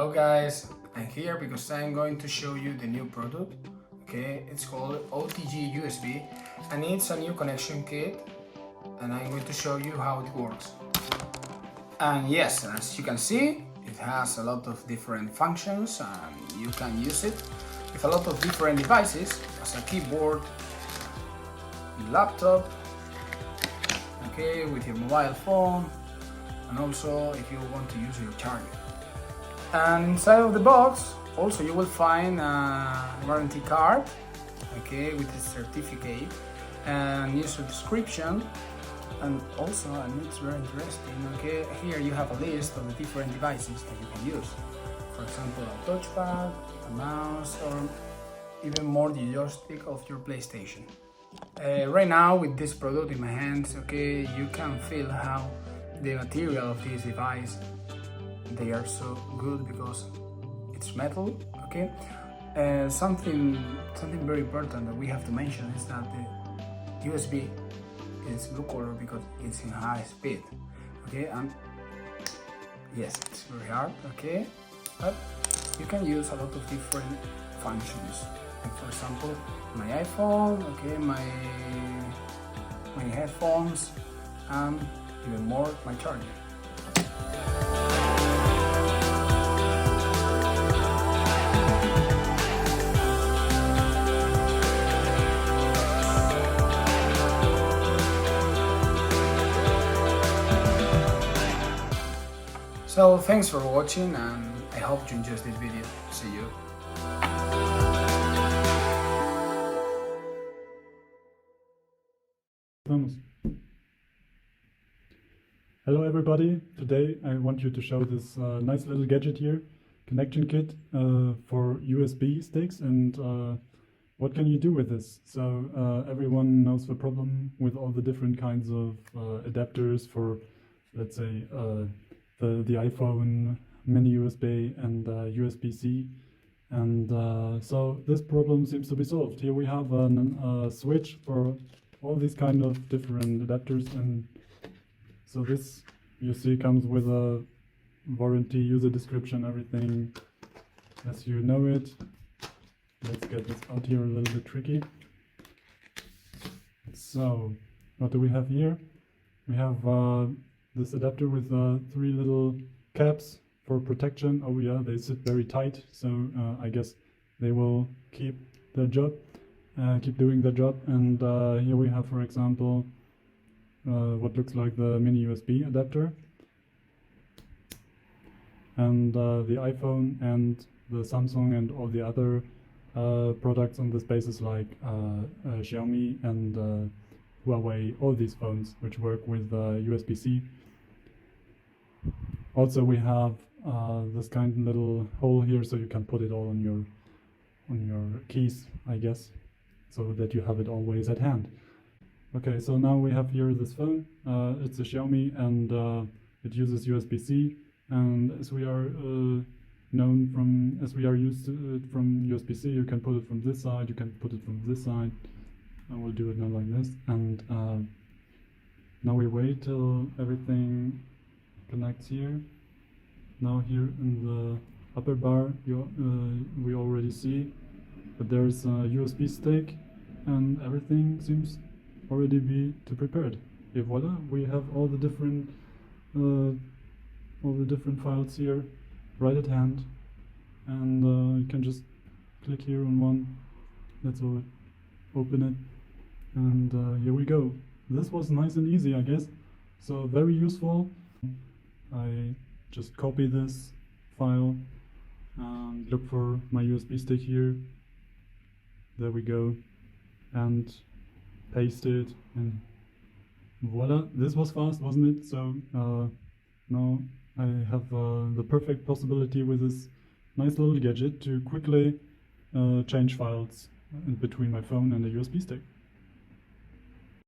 Hello guys, I'm here because I'm going to show you the new product. Okay, it's called OTG USB and it's a new connection kit and I'm going to show you how it works. And yes, as you can see, it has a lot of different functions and you can use it with a lot of different devices as a keyboard, laptop, okay, with your mobile phone, and also if you want to use your charger. And inside of the box also you will find a warranty card, okay, with a certificate and new subscription. And also, and it's very interesting, okay, here you have a list of the different devices that you can use. For example, a touchpad, a mouse, or even more the joystick of your PlayStation. Right now with this product in my hands, okay, you can feel how the material of this device, they are so good because it's metal, okay. Something very important that we have to mention is that the USB is blue color because it's in high speed, okay, and yes, it's very hard, okay, but you can use a lot of different functions. Like for example, my iPhone, okay, my headphones, and even more my charger. So thanks for watching and I hope you enjoyed this video. See you. Hello everybody, today I want you to show this nice little gadget here, connection kit for USB sticks, and what can you do with this? So everyone knows the problem with all the different kinds of adapters for, let's say, the iPhone, mini USB and USB-C, and so this problem seems to be solved. Here we have a switch for all these kind of different adapters, and so this, you see, comes with a warranty, user description, everything as you know it. Let's get this out here, a little bit tricky. So what do we have here? We have this adapter with 3 little caps for protection. Oh yeah, they sit very tight, so I guess they will keep their job, keep doing their job. And here we have, for example, what looks like the mini USB adapter, and the iPhone and the Samsung and all the other products on the spaces like Xiaomi and Huawei, all these phones which work with USB-C. Also we have this kind of little hole here, so you can put it all on your keys, I guess, so that you have it always at hand. Okay, so now we have here this phone. It's a Xiaomi and it uses USB-C, and as we are used to it from USB-C, you can put it from this side, you can put it from this side. I will do it now like this, and now we wait till everything connects here. Now here in the upper bar we already see that there's a USB stick and everything seems already be prepared. Et voila, we have all the different files here right at hand, and you can just click here on one. That's all. Open it, and here we go. This was nice and easy, I guess, so very useful. I just copy this file and look for my USB stick here. There we go, and paste it, and voila, this was fast, wasn't it? So now I have the perfect possibility with this nice little gadget to quickly change files in between my phone and the USB stick.